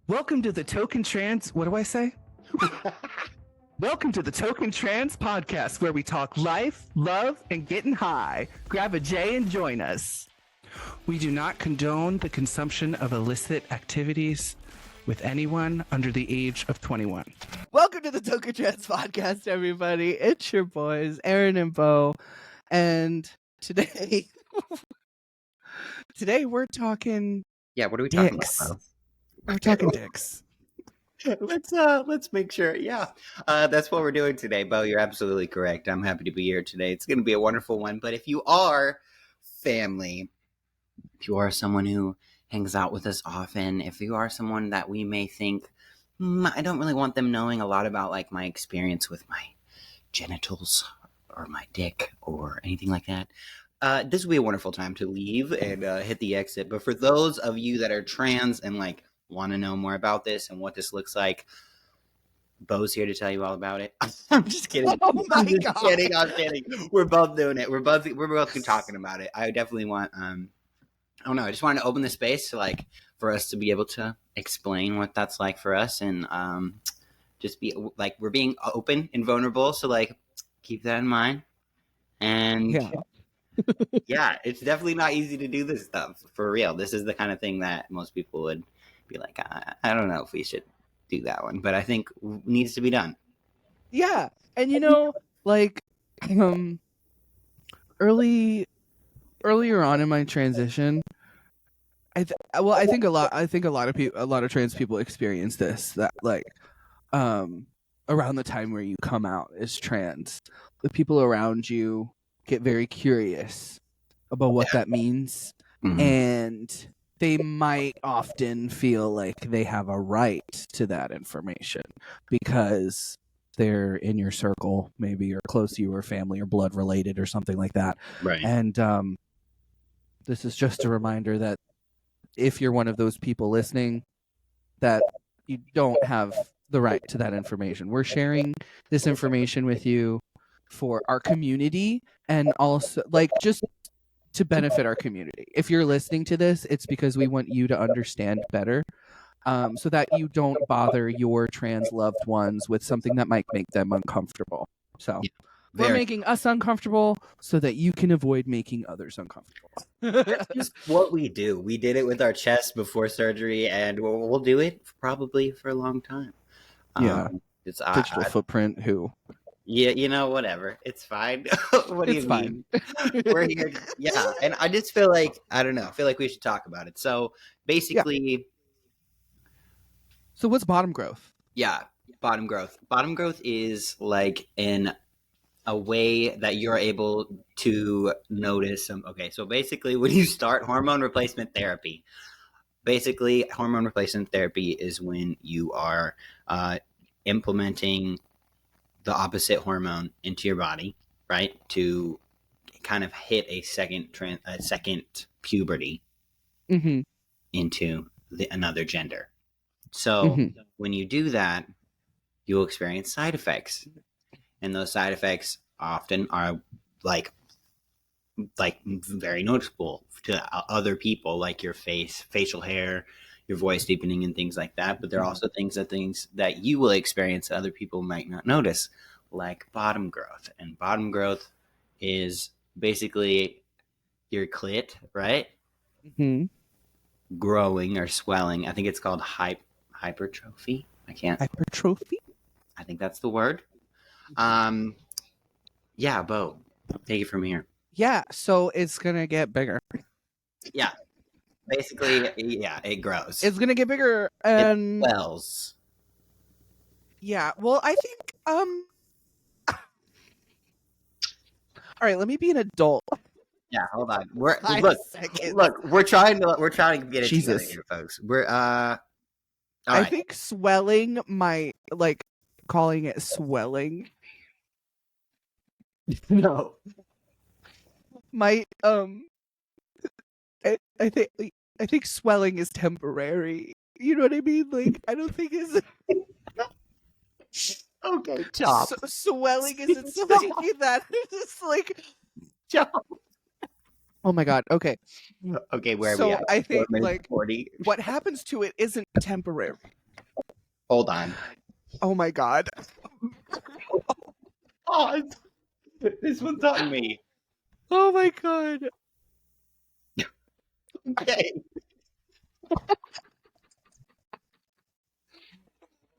Welcome to the Toke Trans. What do I say? Welcome to the Toke Trans podcast, where we talk life, love, and getting high. Grab a J and join us. We do not condone the consumption of illicit activities with anyone under the age of 21. Welcome to the Toke Trans podcast, everybody. It's your boys, Aaron and Bo, and today we're talking. Yeah, what are we talking dicks. about? We're talking dicks. Let's make sure. Yeah, that's what we're doing today, Bo. You're absolutely correct. I'm happy to be here today. It's going to be a wonderful one. But if you are family, if you are someone who hangs out with us often, if you are someone that we may think, I don't really want them knowing a lot about like my experience with my genitals or my dick or anything like that, this will be a wonderful time to leave and hit the exit. But for those of you that are trans and like want to know more about this and what this looks like, Bo's here to tell you all about it. I'm just kidding. Oh my I'm just God. kidding. I'm kidding. We're both doing it. We're both talking about it. I definitely want. I don't know. I just wanted to open the space to like for us to be able to explain what that's like for us and just be like we're being open and vulnerable. So like keep that in mind. And yeah, it's definitely not easy to do this stuff for real. This is the kind of thing that most people would be like, I don't know if we should do that one, but I think needs to be done. Yeah, and you know, like, earlier on in my transition, I think a lot of trans people experience this, that like, around the time where you come out as trans, the people around you get very curious about what that means, and they might often feel like they have a right to that information because they're in your circle, maybe, or close to you, or family, or blood related, or something like that. Right. And this is just a reminder that if you're one of those people listening, that you don't have the right to that information. We're sharing this information with you for our community, and also like just to benefit our community. If you're listening to this, it's because we want you to understand better, so that you don't bother your trans loved ones with something that might make them uncomfortable. So we're making us uncomfortable so that you can avoid making others uncomfortable. That's just what we do. We did it with our chest before surgery, and we'll do it probably for a long time. Yeah. It's Digital footprint, who? Yeah, you know, whatever. It's fine. What do you mean? We're here. Yeah, and I just feel like, I don't know, I feel like we should talk about it. So basically... So what's bottom growth? Yeah, bottom growth. Bottom growth is like a way that you're able to notice some... Okay, so basically when you start hormone replacement therapy, is when you are implementing the opposite hormone into your body, right? To kind of hit a second puberty into another gender. So when you do that, you'll experience side effects. And those side effects often are like very noticeable to other people, like your facial hair, your voice deepening, and things like that. But there are also things that you will experience that other people might not notice, like bottom growth. And bottom growth is basically your clit, right? Growing or swelling. I think it's called hypertrophy. Hypertrophy? I think that's the word. Yeah, Bo, take it from here. Yeah, so it's gonna get bigger. Yeah. Basically, yeah, it grows. It's gonna get bigger, and it swells. Yeah, well, I think all right, let me be an adult. Yeah, hold on. We're trying to get it together here, folks. We're all I right. think swelling might, like, calling it swelling. No. Might I think swelling is temporary. You know what I mean? Like, I don't think it's okay. Chop. Swelling isn't something that it's like chop. Oh my God. Okay. Okay, where are we So at? I 4 think minutes like 40. what happens to it isn't temporary. Hold on. Oh my God. Oh, this one's on me. Oh my God. Okay.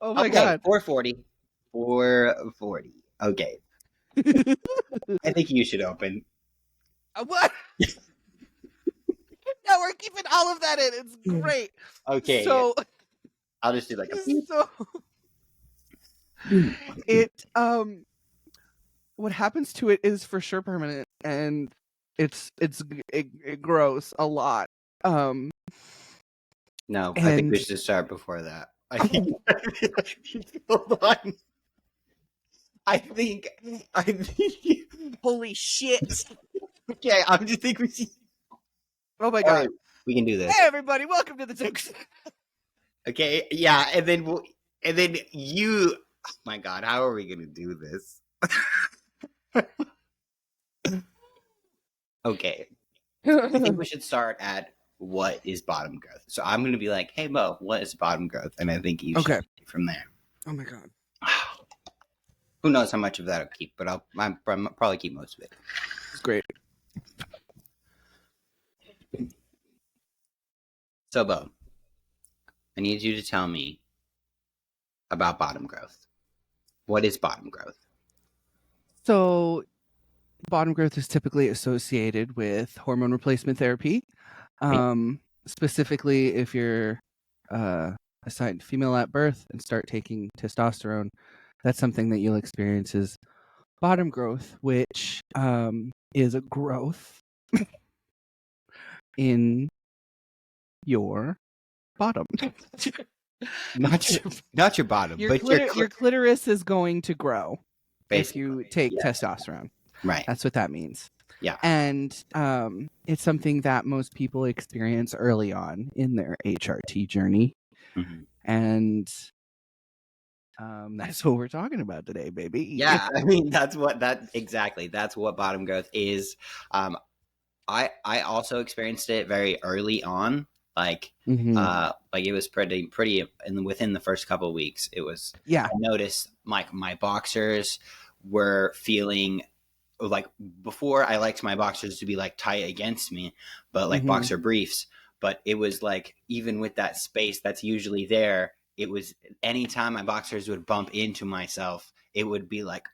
Oh my Okay, God. 440. 440. Okay. I think you should open. What? No, we're keeping all of that in. It's great. Okay. So I'll just do like a beep. so it what happens to it is for sure permanent, and it grows a lot. No, I think we And should start before that. I think hold on. I think holy shit. okay, I just think we should Oh my all God. right, we can do this. Hey everybody, welcome to the Toke. Okay, yeah, and then you oh my god, how are we gonna do this? Okay. I think we should start at what is bottom growth. So I'm gonna be like, hey Mo, what is bottom growth? And I think you should Okay. take from there. Oh my God. Who knows how much of that I'll keep, but I'll probably keep most of it. It's great. So Bo, I need you to tell me about bottom growth. What is bottom growth? So bottom growth is typically associated with hormone replacement therapy. Specifically if you're assigned female at birth and start taking testosterone, that's something that you'll experience is bottom growth, which is a growth in your bottom. Not your bottom, Your, but your clitoris is going to grow basically, if you take yeah. testosterone. Right. That's what that means. Yeah. And it's something that most people experience early on in their HRT journey. Mm-hmm. And that's what we're talking about today, baby. Yeah, I mean that's what bottom growth is. I also experienced it very early on, like it was pretty within the first couple of weeks. It was I noticed like my boxers were feeling like before I liked my boxers to be like tight against me, but like boxer briefs. But it was like even with that space that's usually there, it was anytime my boxers would bump into myself, it would be like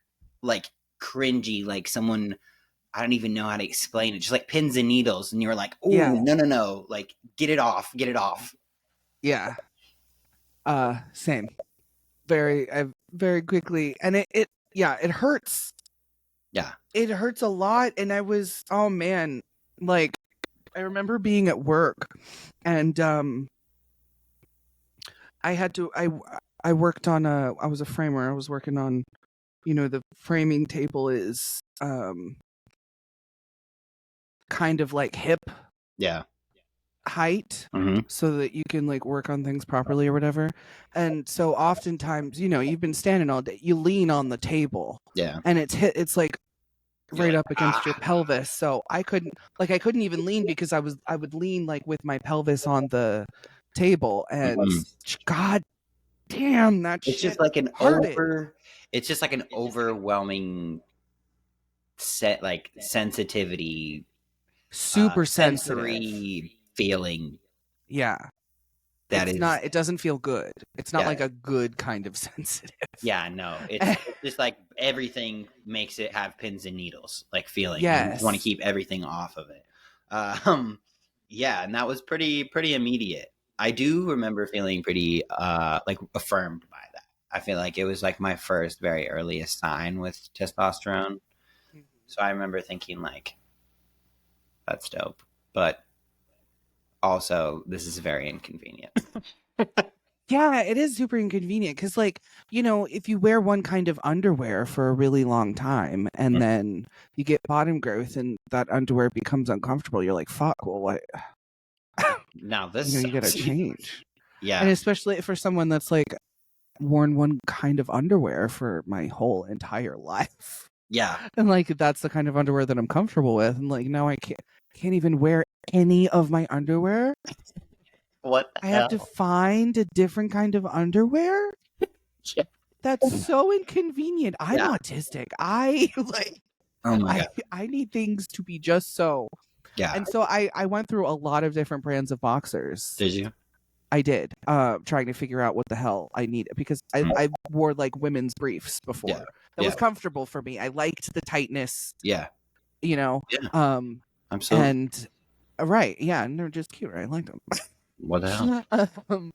cringy, like someone I don't even know how to explain it, just like pins and needles, and you're like, oh no, like get it off. Yeah. Same. Very quickly, and it hurts. Yeah. It hurts a lot, and I was, oh man, like I remember being at work, and I had to I worked on I was a framer. I was working on, the framing table is kind of like hip height, so that you can like work on things properly or whatever. And so oftentimes, you've been standing all day, you lean on the table, and it's like right up against your pelvis. So I couldn't even lean because I would lean like with my pelvis on the table, and god damn, that it's shit just like hurted. It's just like an overwhelming sensitivity, super sensitive feeling. Yeah. It doesn't feel good. It's not like a good kind of sensitive. Yeah, no. It's just like everything makes it have pins and needles, like feeling. Yes. You just want to keep everything off of it. Yeah, and that was pretty immediate. I do remember feeling pretty like affirmed by that. I feel like it was like my first very earliest sign with testosterone. So I remember thinking like, that's dope. But also, this is very inconvenient. Yeah, it is super inconvenient because, like, if you wear one kind of underwear for a really long time and then you get bottom growth and that underwear becomes uncomfortable, you're like, fuck, well, what? Now this you gotta change. Yeah. And especially for someone that's like worn one kind of underwear for my whole entire life. Yeah. And like that's the kind of underwear that I'm comfortable with. And like now I can't. can't even wear any of my underwear. What the I have to hell? find a different kind of underwear. Yeah. That's so inconvenient. I'm Yeah. autistic. I like. Oh my god. I need things to be just so. Yeah. And so I went through a lot of different brands of boxers. Did you? I did, trying to figure out what the hell I needed because I wore like women's briefs before. Yeah. That was Yeah. comfortable for me. I liked the tightness, Yeah. you know. Yeah. Absolutely. And right, yeah, and they're just cute. I liked them. What the hell?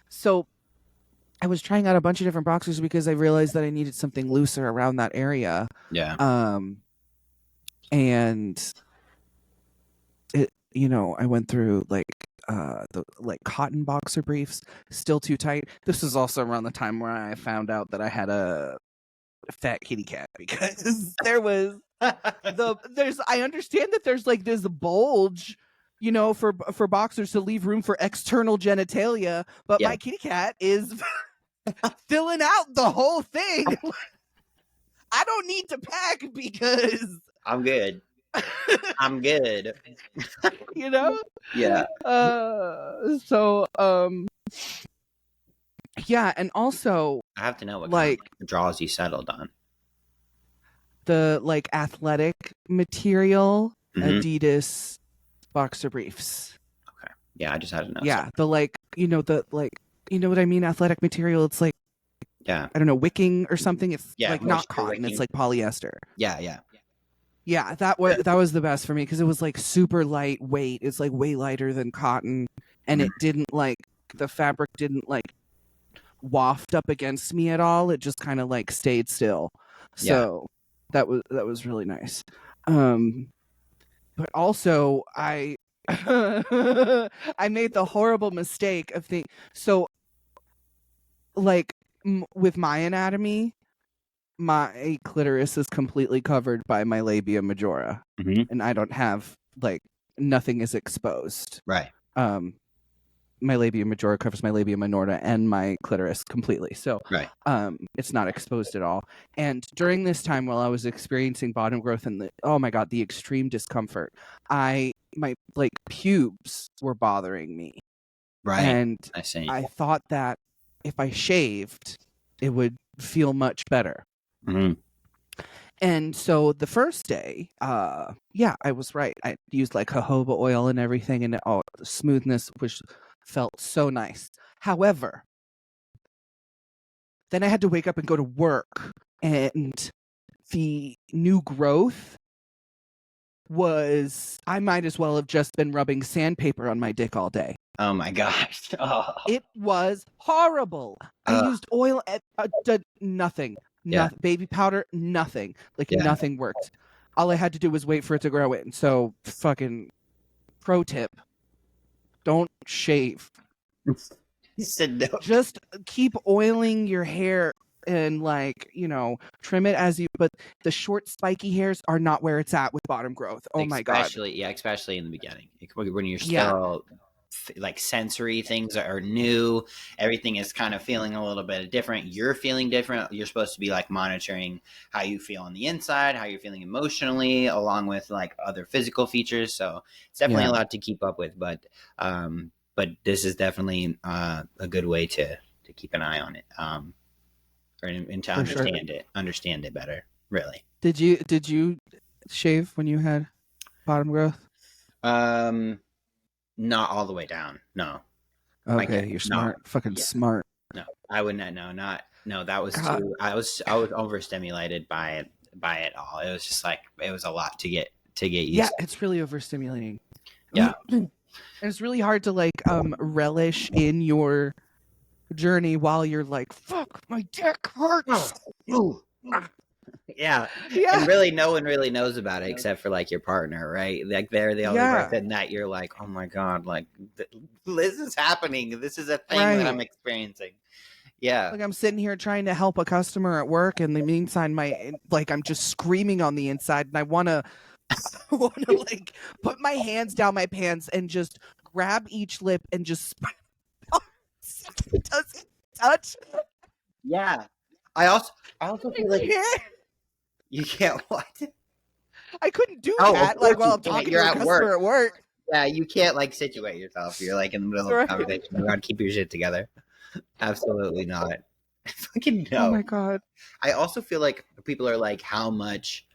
So I was trying out a bunch of different boxers because I realized that I needed something looser around that area. Yeah. And it, you know, I went through like the like cotton boxer briefs, still too tight. This is also around the time where I found out that I had a fat kitty cat because there was I understand that there's like this bulge, you know, for boxers to leave room for external genitalia, but Yeah. my kitty cat is filling out the whole thing. I don't need to pack because I'm good. I'm good. you know. Yeah. So yeah, and also I have to know what like kind of draws you settled on. the like athletic material Mhm. Adidas boxer briefs. Okay. Yeah, I just had to know. Yeah, the like, you know, the like, you know what I mean? Athletic material. It's like, Yeah. I don't know, wicking or something. It's Yeah, like not moisture cotton. wicking. It's like polyester. Yeah. Yeah. Yeah, that was the best for me because it was like super lightweight. It's like way lighter than cotton, and it didn't like the fabric didn't like waft up against me at all. It just kind of like stayed still. So that was really nice. But also I I made the horrible mistake of thinking so like with my anatomy, my clitoris is completely covered by my labia majora, and I don't have like nothing is exposed. Right. My labia majora covers my labia minorta and my clitoris completely, so Right. it's not exposed at all. And during this time, while I was experiencing bottom growth and the extreme discomfort, my like pubes were bothering me, Right. and I see. I thought that if I shaved, it would feel much better. And so the first day, yeah, I was right. I used like jojoba oil and everything, and the smoothness felt so nice. However, then I had to wake up and go to work, and the new growth I might as well have just been rubbing sandpaper on my dick all day. Oh my gosh. Oh. It was horrible. I used oil at nothing. Yeah. Baby powder, nothing. Like Yeah. nothing worked. All I had to do was wait for it to grow in. So fucking pro tip. Don't shave. You said no. Just keep oiling your hair and like, you know, trim it but the short spiky hairs are not where it's at with bottom growth. Oh my god. Especially in the beginning. When you're still like sensory things are new, everything is kind of feeling a little bit different. You're feeling different. You're supposed to be like monitoring how you feel on the inside, how you're feeling emotionally, along with like other physical features. So it's definitely a lot to keep up with, but this is definitely a good way to keep an eye on it, and to understand it better. Really. Did you shave when you had bottom growth? Not all the way down. No. Okay, you're smart. Fucking smart. No, I wouldn't. No, that was too. I was overstimulated by it all. It was just like it was a lot to get used. Yeah, it's really overstimulating. Yeah, and it's really hard to like relish in your journey while you're like, fuck, my dick hurts. Yeah. And really no one really knows about it except for like your partner, right? Like they're the only person that you're like, oh my god, like this is happening, this is a thing that I'm experiencing. Yeah, like I'm sitting here trying to help a customer at work, and in the meantime I'm just screaming on the inside, and I want to like put my hands down my pants and just grab each lip and just does it touch? Yeah. I also feel like you can't what? I couldn't do Oh, that of like course while you I'm can't. talking You're to a at customer work. at work. Yeah, you can't like situate yourself. You're like in the middle of a Right. conversation. You gotta keep your shit together. Absolutely not. Fucking no. Oh my god. I also feel like people are like, how much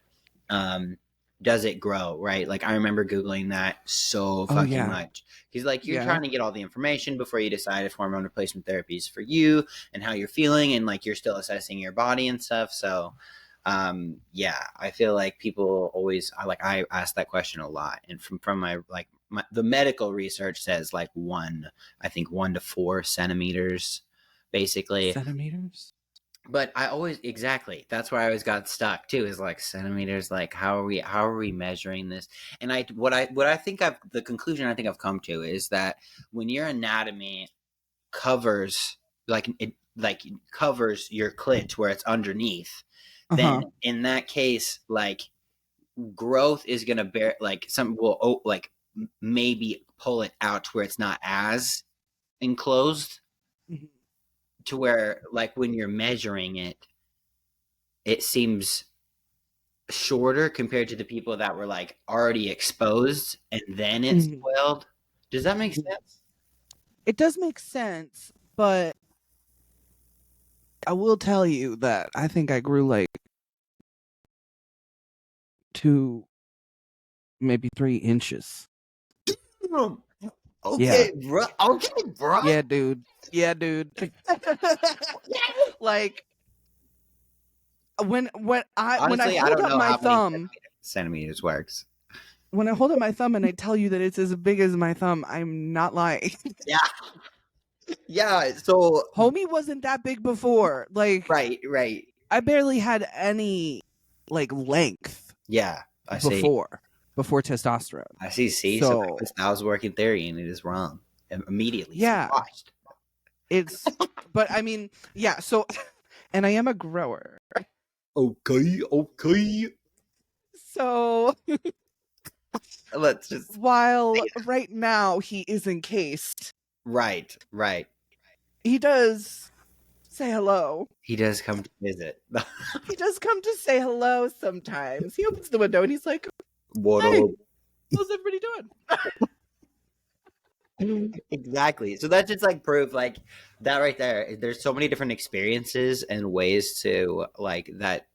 does it grow, right? Like I remember Googling that so Oh, fucking yeah. much. He's like, you're Yeah. trying to get all the information before you decide if hormone replacement therapy is for you and how you're feeling, and like you're still assessing your body and stuff. So yeah, I feel like people always I ask that question a lot, and from my the medical research says like 1 to 4 centimeters basically. Centimeters? But I always exactly that's where I always got stuck too, is like centimeters. Like how are we measuring this? And what I think I've the conclusion I think I've come to is that when your anatomy covers it covers your clit where it's underneath, then in that case like growth is gonna bear like some will like maybe pull it out to where it's not as enclosed, Mhm. to where like when you're measuring it, it seems shorter compared to the people that were like already exposed and then it Mhm. spoiled. Does that make sense? It does make sense, but I will tell you that I think I grew like 2, maybe 3 inches. Okay, bro. Okay, bro. Yeah, dude. Yeah, dude. Like when I Honestly, I hold don't up know my how many thumb, centimeters works. when I hold up my thumb and I tell you that it's as big as my thumb, I'm not lying. Yeah. Yeah. So Homie wasn't that big before. Like right. I barely had any like length Yeah. I see. before testosterone. I see. See, So I was working theory and it is wrong immediately. yeah, Squashed. it's but I mean, yeah, so and I am a grower. Okay. So Let's just while right now he is encased, right. he does say hello. He does come to visit. He does come to say hello sometimes. He opens the window and he's like, What "Hey, up? how's everybody doing?" Exactly. So that's just like proof, like that right there. There's so many different experiences and ways to like that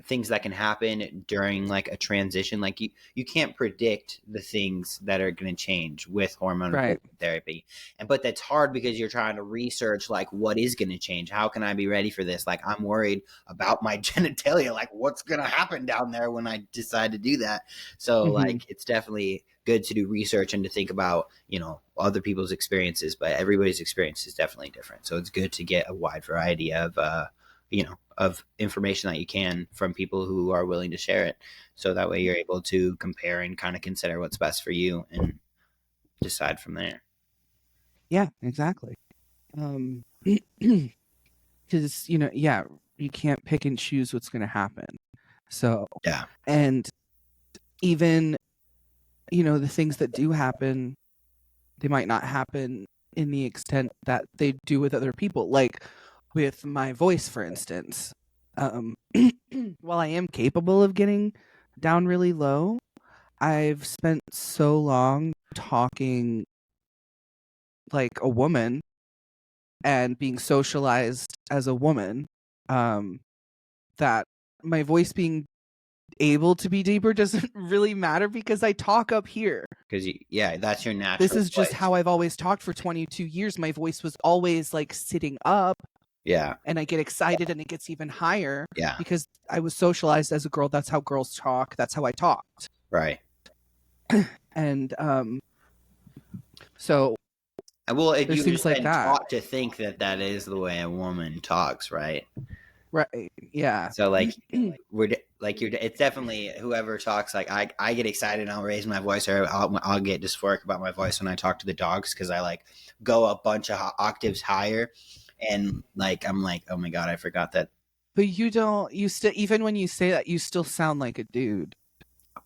things that can happen during like a transition. Like you can't predict the things that are going to change with hormone replacement therapy, but that's hard because you're trying to research like what is going to change. How can I be ready for this? Like I'm worried about my genitalia. Like what's going to happen down there when I decide to do that? So like it's definitely good to do research and to think about, you know, other people's experiences, but everybody's experience is definitely different. So it's good to get a wide variety of, you know, of information that you can from people who are willing to share it. So that way you're able to compare and kind of consider what's best for you and decide from there. Yeah, exactly. Because, you know, yeah, you can't pick and choose what's going to happen. So, yeah. And even, you know, the things that do happen, they might not happen in the extent that they do with other people. Like with my voice, for instance, while I am capable of getting down really low, I've spent so long talking like a woman and being socialized as a woman, that my voice being able to be deeper doesn't really matter because I talk up here. Because that's your natural. This is just how I've always talked for 22 years. My voice was always like sitting up. Yeah. And I get excited and it gets even higher. Yeah. Because I was socialized as a girl. That's how girls talk. That's how I talked. Right. And so well, there's you things like that. Taught to think that is the way a woman talks, right? Right. Yeah. So like it's definitely whoever talks. Like I get excited and I'll raise my voice, or I'll get dysphoric about my voice when I talk to the dogs because I like go a bunch of octaves higher, and like I'm like, oh my god, I forgot that. But you don't. You still, even when you say that, you still sound like a dude.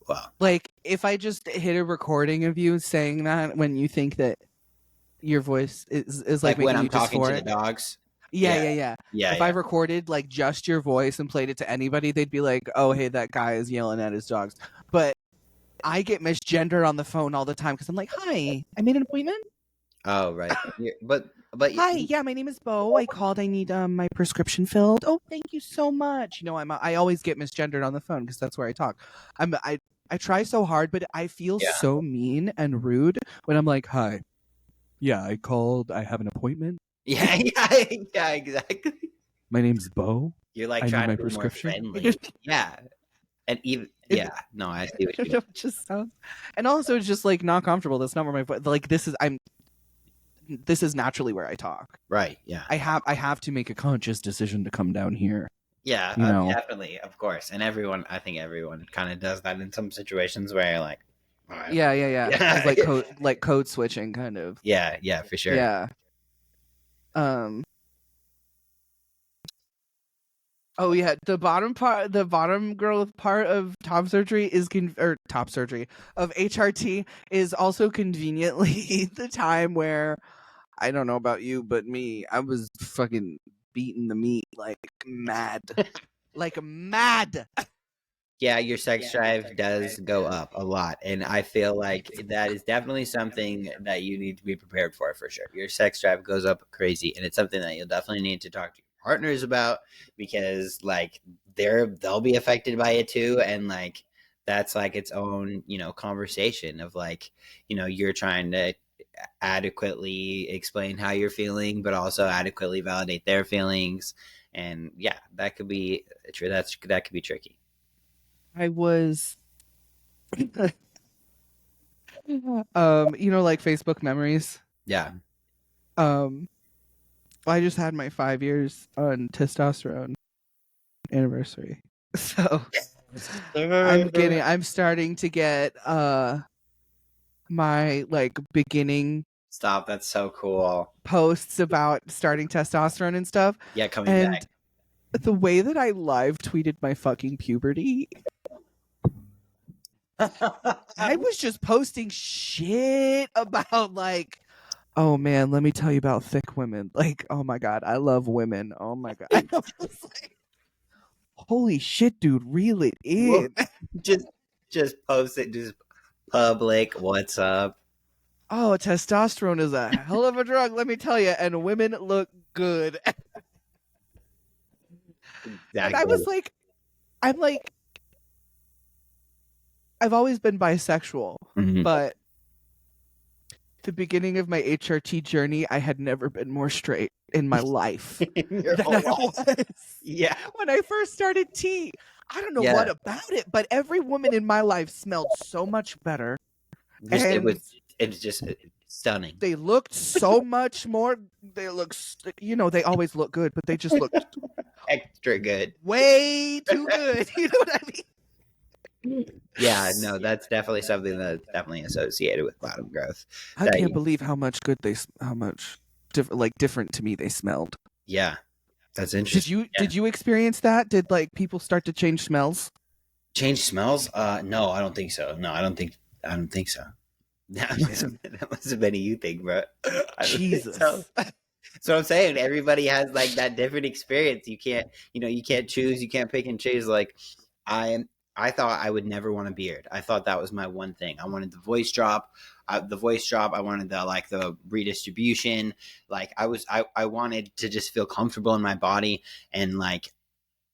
Well, like if I just hit a recording of you saying that when you think that your voice is like when I'm you talking dysphoric. to the dogs. Yeah. Yeah, If I recorded like just your voice and played it to anybody, they'd be like, "Oh, hey, that guy is yelling at his dogs." But I get misgendered on the phone all the time because I'm like, "Hi, I made an appointment. Oh, right. But Hi, yeah, my name is Bo. I called. I need my prescription filled. Oh, thank you so much. You know, I always get misgendered on the phone because that's where I talk. I try so hard, but I feel Yeah. so mean and rude when I'm like, "Hi, yeah, I called. I have an appointment. yeah, yeah, exactly. My name's Bo. You're like I need trying my to be more prescription." friendly. Yeah. And even It- no, I see what you mean. it just sounds, and also it's just like not comfortable. That's not where my voice. Like this is naturally where I talk. Right, yeah. I have to make a conscious decision to come down here. Yeah, You know. definitely, of course. And I think everyone kind of does that in some situations where you're like, all right. Yeah. Yeah. It's like code switching kind of. Yeah, for sure. Yeah. Oh yeah, the bottom growth part of top surgery is top surgery of HRT is also conveniently the time where, I don't know about you, but me, I was fucking beating the meat like mad. Like mad. Yeah, your sex drive does go up a lot. And I feel like that is definitely something that you need to be prepared for sure. Your sex drive goes up crazy. And it's something that you'll definitely need to talk to your partners about because, like, they'll be affected by it too. And, like, that's like its own, conversation of, like, you're trying to adequately explain how you're feeling, but also adequately validate their feelings. And yeah, that could be true. That could be tricky. I was like Facebook memories. Yeah. I just had my 5 years on testosterone anniversary. So I'm starting to get my like beginning Stop, that's so cool. posts about starting testosterone and stuff. Yeah, coming And back. the way that I live tweeted my fucking puberty, I was just posting shit about like, oh man, let me tell you about thick women. Like, oh my god, I love women. Oh my god. I was like, holy shit, dude, reel it in. just post it, just public. What's up? Oh, testosterone is a hell of a drug, let me tell you, and women look good. And I was like, I'm like, I've always been bisexual, but the beginning of my HRT journey, I had never been more straight in my life than I was. Yeah. When I first started T, I don't know what about it, but every woman in my life smelled so much better. It's just stunning. They looked so much more. They look, they always look good, but they just looked extra good, way too good. You know what I mean? Yeah, no, that's definitely something that's definitely associated with bottom growth. I can't believe how much different to me they smelled. Yeah, that's interesting. Did you experience that? Did like people start to change smells? Change smells? No, I don't think so. No, I don't think so. That must have been a you thing, bro. Jesus. So I'm saying everybody has like that different experience. You can't choose. You can't pick and choose. Like I thought I would never want a beard. I thought that was my one thing. I wanted the voice drop. I wanted the redistribution. Like I wanted to just feel comfortable in my body. And like,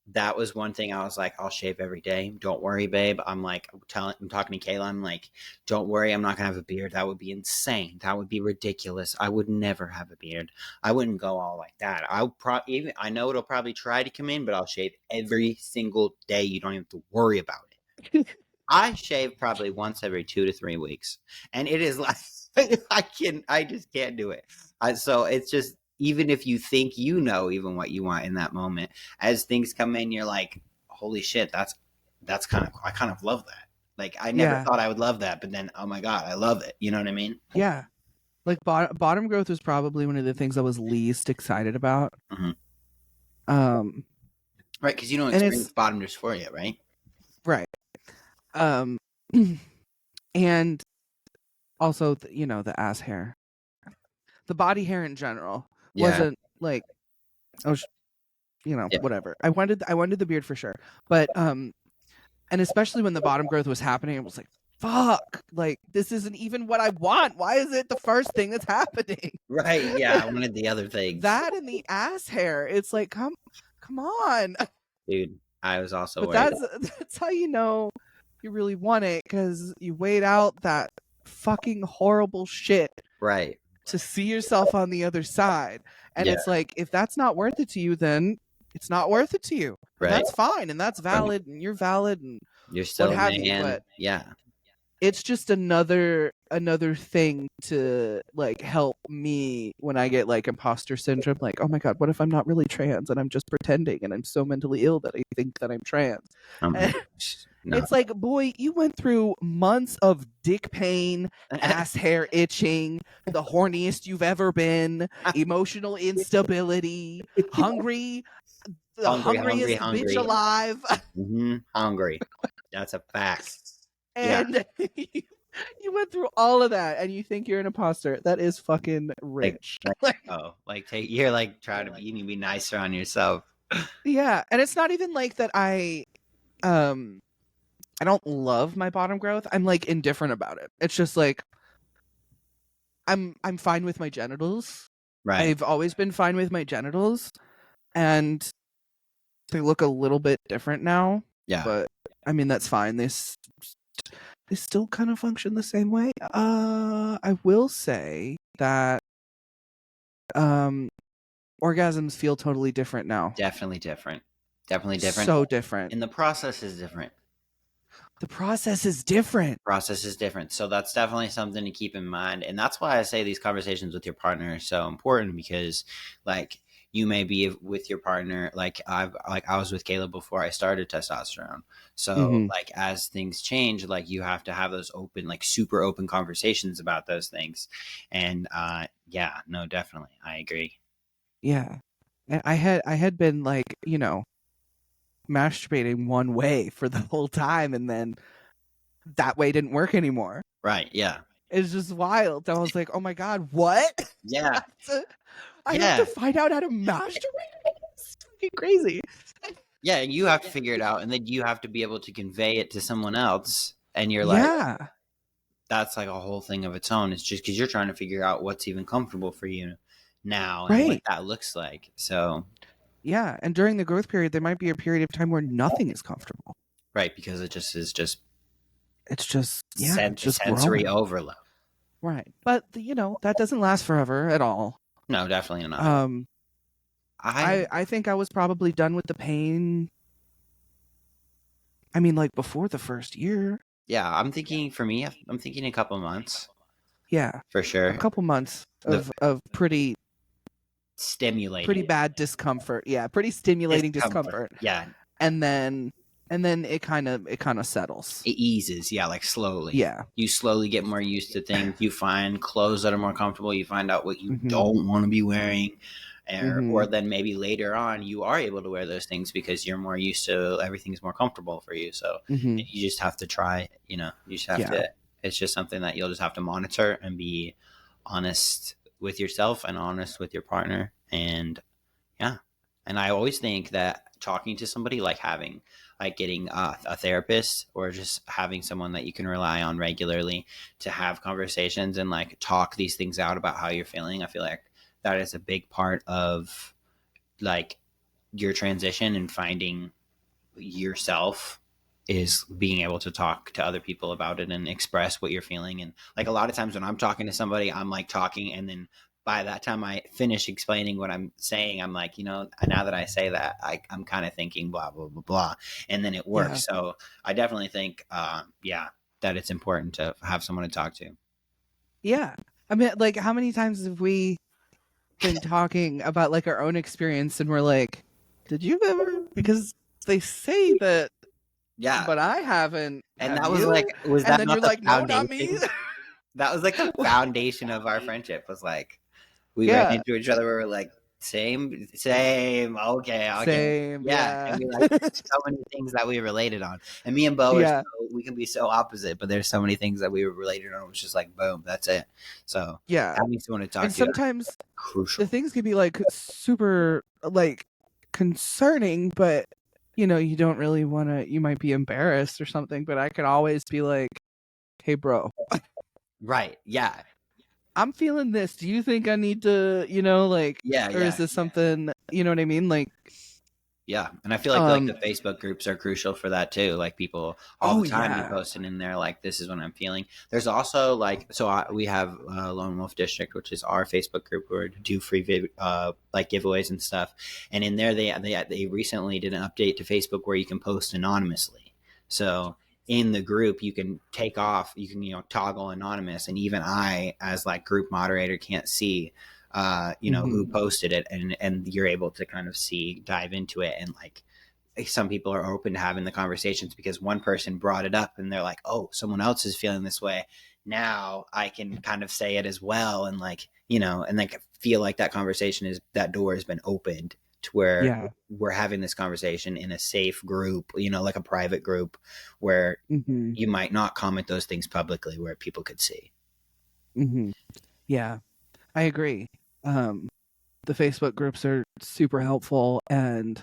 that was one thing I was like, I'll shave every day. Don't worry, babe. I'm talking to Kayla. I'm like, don't worry. I'm not going to have a beard. That would be insane. That would be ridiculous. I would never have a beard. I wouldn't go all like that. I know it'll probably try to come in, but I'll shave every single day. You don't have to worry about it. I shave probably once every 2 to 3 weeks. And it is like, I just can't do it. So it's just, even if you think even what you want in that moment, as things come in, you're like, holy shit, that's I kind of love that. Like, I never thought I would love that, but then, oh my God, I love it. You know what I mean? Yeah. Like bottom growth was probably one of the things I was least excited about. Mm-hmm. Right. Cause you don't experience bottom dysphoria, right? Right. And also, the ass hair, the body hair in general wasn't like I was, Yeah. whatever. I wanted the beard for sure, but and especially when the bottom growth was happening, it was like, fuck, like this isn't even what I want. Why is it the first thing that's happening? Right. Yeah. I wanted the other things. That and the ass hair. It's like, come on, Dude, I was also but worried. that's how you know you really want it, because you wait out that fucking horrible shit Right. to see yourself on the other side. And Yeah. it's like, if that's not worth it to you, then it's not worth it to you. Right. That's fine, and that's valid, and you're valid, and You're still what have a you, man. but yeah. it's just another thing to like help me when I get like imposter syndrome, like, oh my god, what if I'm not really trans and I'm just pretending and I'm so mentally ill that I think that I'm trans. No. It's like, boy, you went through months of dick pain, ass hair itching, the horniest you've ever been, emotional instability, hungry, the hungriest bitch alive. Hungry. That's a fact. And you went through all of that, and you think you're an imposter. That is fucking rich. You're like trying to. You need to be nicer on yourself. Yeah, and it's not even like that. I don't love my bottom growth. I'm like indifferent about it. It's just like I'm fine with my genitals. Right. I've always been fine with my genitals, and they look a little bit different now. Yeah. But I mean, that's fine. They still kind of function the same way. I will say that orgasms feel totally different now. Definitely different. So different. And the process is different. So that's definitely something to keep in mind. And that's why I say these conversations with your partner are so important, because like you may be with your partner, like I was with Caleb before I started testosterone. So like as things change, like you have to have those open, like super open conversations about those things. And yeah, no, definitely. I agree. Yeah. And I had been like, masturbating one way for the whole time, and then that way didn't work anymore. Right. Yeah. It's just wild. I was like, oh my god, what? Yeah. I have to find out how to masturbate. It's fucking crazy. Yeah, you have to figure it out, and then you have to be able to convey it to someone else. And you're like, that's like a whole thing of its own. It's just because you're trying to figure out what's even comfortable for you now and what that looks like. So yeah, and during the growth period, there might be a period of time where nothing is comfortable. Right, because it just is just. It's just sensory growing. Overload. Right, but that doesn't last forever at all. No, definitely not. I think I was probably done with the pain. I mean, like before the first year. Yeah, I'm thinking a couple months. Yeah, for sure. A couple months of pretty stimulating, pretty bad discomfort. Yeah, pretty stimulating discomfort. Yeah, and then it kind of settles. It eases. Yeah, like slowly. Yeah, you slowly get more used to things. You find clothes that are more comfortable. You find out what you don't want to be wearing. Or then maybe later on you are able to wear those things because you're more used to everything's more comfortable for you. So you just have to try, you just have to, it's just something that you'll just have to monitor and be honest with yourself and honest with your partner. And yeah. And I always think that talking to somebody, like getting a therapist or just having someone that you can rely on regularly to have conversations and like talk these things out about how you're feeling. I feel like that is a big part of like your transition and finding yourself, is being able to talk to other people about it and express what you're feeling. And like a lot of times when I'm talking to somebody, I'm like talking, and then by that time I finish explaining what I'm saying, I'm like, now that I say that, I'm kind of thinking blah, blah, blah, blah. And then it works. Yeah. So I definitely think, that it's important to have someone to talk to. Yeah. I mean, like how many times have we been talking about like our own experience and we're like, did you ever, because they say that, but I haven't. And that was like, was that, and then you're like, no, not me. That was like the foundation of our friendship, was like we ran into each other, we were like Same. Okay. Same. Yeah. And Yeah. we like so many things that we related on. And me and Bo Yeah. we can be so opposite, but there's so many things that we were related on. It was just like boom, that's it. So Yeah. having someone to talk And to sometimes is crucial. the things can be like super like concerning, but you know, you don't really want to, you might be embarrassed or something, but I could always be like, hey, bro, Right. Yeah. I'm feeling this. Do you think I need to, you know, like, Yeah. or is this something, you know what I mean? Like, Yeah, and I feel like the Facebook groups are crucial for that too. Like people all the time be posting in there like this is what I'm feeling. There's also like we have Lone Wolf District, which is our Facebook group where we do free like giveaways and stuff. And in there they recently did an update to Facebook where you can post anonymously. So in the group you can you can toggle anonymous, and even I as like group moderator can't see who posted it, and you're able to kind of dive into it, and like some people are open to having the conversations because one person brought it up and they're like, oh, someone else is feeling this way. Now I can kind of say it as well, and like, and like feel like that door has been opened to where we're having this conversation in a safe group, like a private group where you might not comment those things publicly where people could see. Yeah, I agree. The Facebook groups are super helpful, and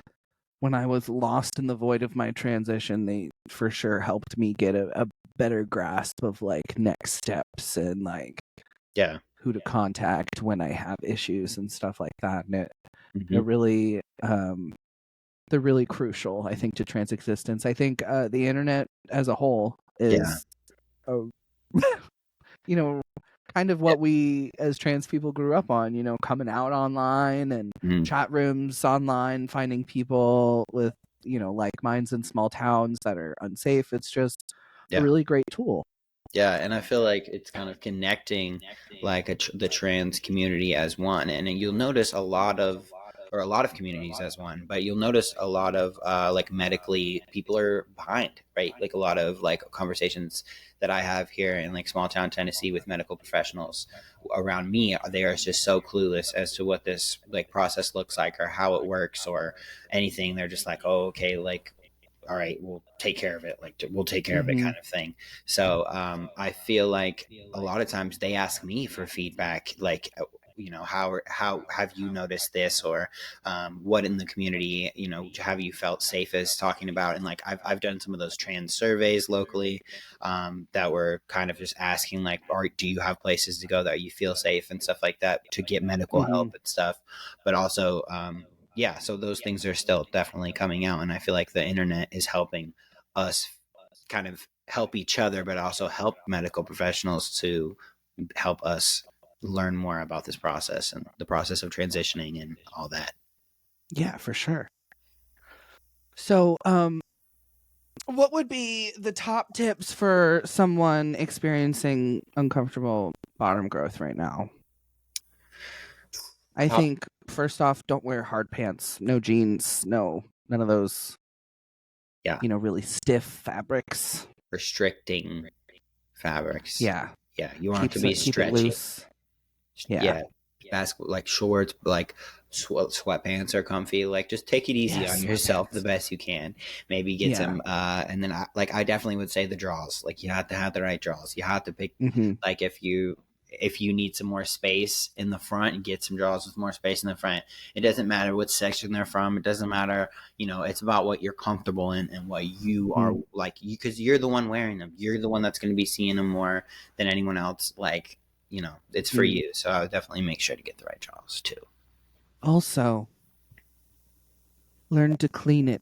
when I was lost in the void of my transition, they for sure helped me get a better grasp of like next steps and like who to contact when I have issues and stuff like that. And it really they're really crucial, I think, to trans existence. I think the internet as a whole is kind of what we as trans people grew up on, coming out online and chat rooms online, finding people with, like minds in small towns that are unsafe. It's just a really great tool. Yeah, and I feel like it's kind of connecting like the trans community as one, and you'll notice a lot of communities as one, but you'll notice a lot of like medically people are behind, right? Like a lot of like conversations that I have here in like small town Tennessee with medical professionals around me, they are just so clueless as to what this like process looks like or how it works or anything. They're just like, oh, okay, like, all right, we'll take care of it. Like we'll take care of it kind of thing. So I feel like a lot of times they ask me for feedback, like, how have you noticed this, or what in the community, have you felt safest talking about? And like I've done some of those trans surveys locally that were kind of just asking like, do you have places to go that you feel safe and stuff like that to get medical help and stuff, but also so those things are still definitely coming out, and I feel like the internet is helping us kind of help each other, but also help medical professionals to help us learn more about this process and the process of transitioning and all that. Yeah, for sure. So, what would be the top tips for someone experiencing uncomfortable bottom growth right now? I think first off, don't wear hard pants, no jeans, none of those. Yeah. Really stiff fabrics. Restricting fabrics. Yeah. Yeah. You want it to be stretchy. Keep it loose. Yeah. Basketball, like shorts, like sweatpants are comfy. Like just take it easy on yourself the best you can. Maybe get some, and then I definitely would say the draws. Like you have to have the right draws. You have to pick, like if you need some more space in the front, get some draws with more space in the front. It doesn't matter what section they're from. It doesn't matter, it's about what you're comfortable in and what you are like, because you're the one wearing them. You're the one that's going to be seeing them more than anyone else. Like, it's for you. So I would definitely make sure to get the right draws too. Also, learn to clean it.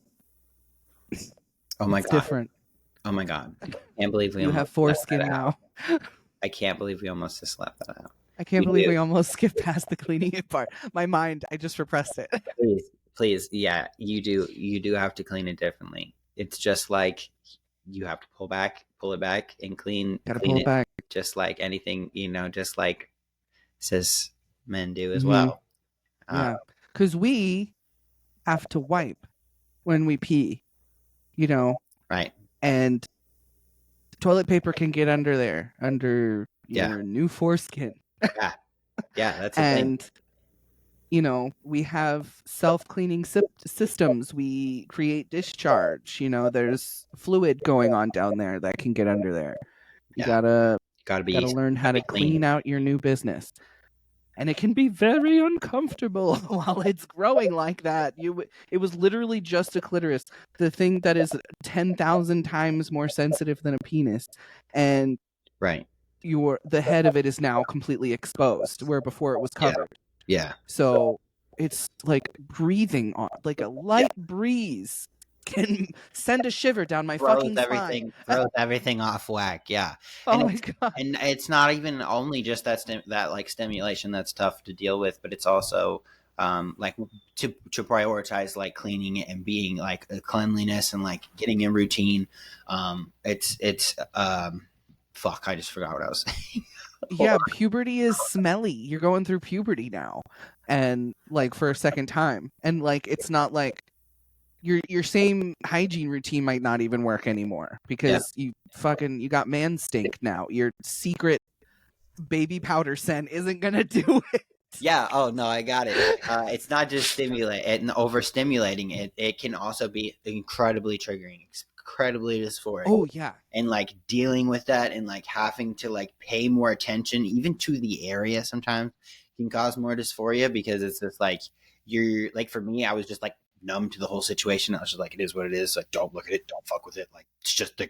Oh my It's God. different. Oh my God. Can't believe we you have foreskin now. I can't believe we almost just left that out. I can't believe we almost skipped past the cleaning it part. My mind, I just repressed it. Please. Yeah, you do have to clean it differently. It's just like you have to pull it back and clean it back. Just like anything, just like cis men do as well. Yeah, because we have to wipe when we pee, Right. And toilet paper can get under there, under your new foreskin. Yeah, that's the thing. you know, we have self-cleaning systems. We create discharge. You know, there's fluid going on down there that can get under there. You Yeah. gotta be learn how to clean. clean out your new business. And it can be very uncomfortable while it's growing like that. It was literally just a clitoris, the thing that is 10,000 times more sensitive than a penis, and Right. the head of it is now completely exposed, where before it was covered. Yeah. So it's like breathing on, like a light breeze can send a shiver down my fucking spine. Throws everything off whack. Yeah. Oh my god. And it's not even only just that like stimulation that's tough to deal with, but it's also like to prioritize like cleaning it and being like a cleanliness and like getting in routine. It's fuck, I just forgot what I was saying. Yeah, puberty is smelly. You're going through puberty now, and like for a second time, and like it's not like your same hygiene routine might not even work anymore because you got man stink now. Your secret baby powder scent isn't gonna do it. Yeah. Oh no, I got it. It's not just stimulate and overstimulating. It can also be incredibly triggering, incredibly dysphoric. Oh yeah. And like dealing with that and like having to like pay more attention even to the area sometimes can cause more dysphoria because it's just like you're like for me, I was just like numb to the whole situation. I was just like, it is what it is. Like, don't look at it, don't fuck with it. Like it's just the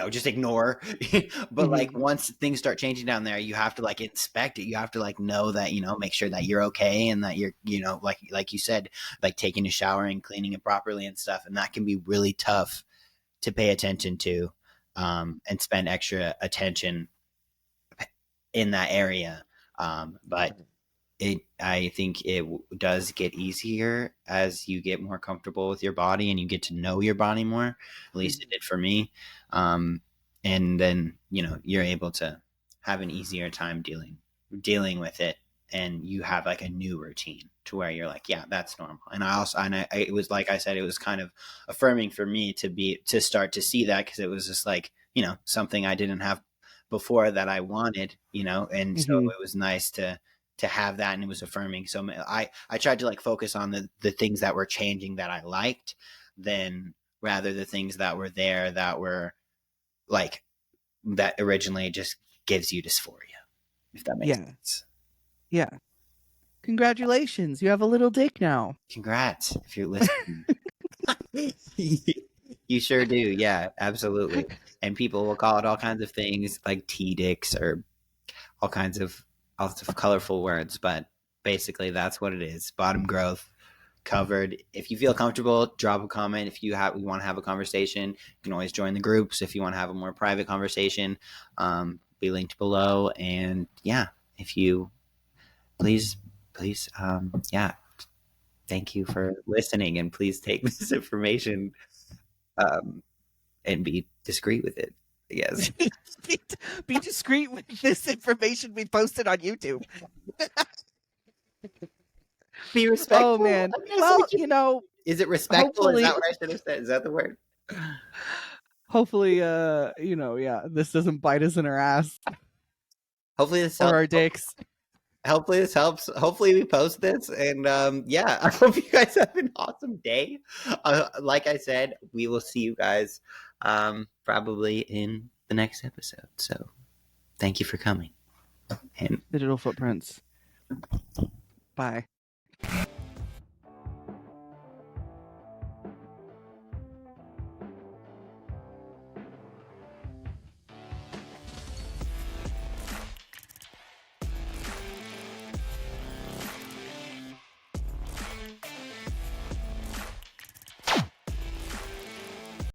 just ignore. But like once things start changing down there, you have to like inspect it. You have to like know that, make sure that you're okay and that you're, like you said, like taking a shower and cleaning it properly and stuff. And that can be really tough to pay attention to and spend extra attention in that area. But I think it does get easier as you get more comfortable with your body and you get to know your body more. At least it did for me. And then, you're able to have an easier time dealing with it. And you have like a new routine to where you're like, yeah, that's normal. And it was like I said, it was kind of affirming for me to start to see that because it was just like, something I didn't have before that I wanted, and so it was nice to have that, and it was affirming. So I tried to like focus on the things that were changing that I liked, then rather the things that were there that were like that originally just gives you dysphoria, if that makes sense. Yeah. Congratulations, you have a little dick now. Congrats if you're listening. You sure do. Yeah, absolutely. And people will call it all kinds of things like T-dicks or all kinds of colorful words, but basically that's what it is. Bottom growth covered. If you feel comfortable, drop a comment. If you want to have a conversation, you can always join the groups. If you want to have a more private conversation, be linked below. And yeah, if you please, thank you for listening, and please take this information and be discreet with it, I guess. Be discreet with this information we posted on YouTube. Be respectful. Oh man. Well, is it respectful? Is that what I should have said? Is that the word? Hopefully, this doesn't bite us in our ass. Hopefully this helps. Or our dicks. Hopefully this helps. Hopefully we post this, and I hope you guys have an awesome day. Like I said, we will see you guys probably in the next episode. So thank you for coming. And Digital footprints. Bye.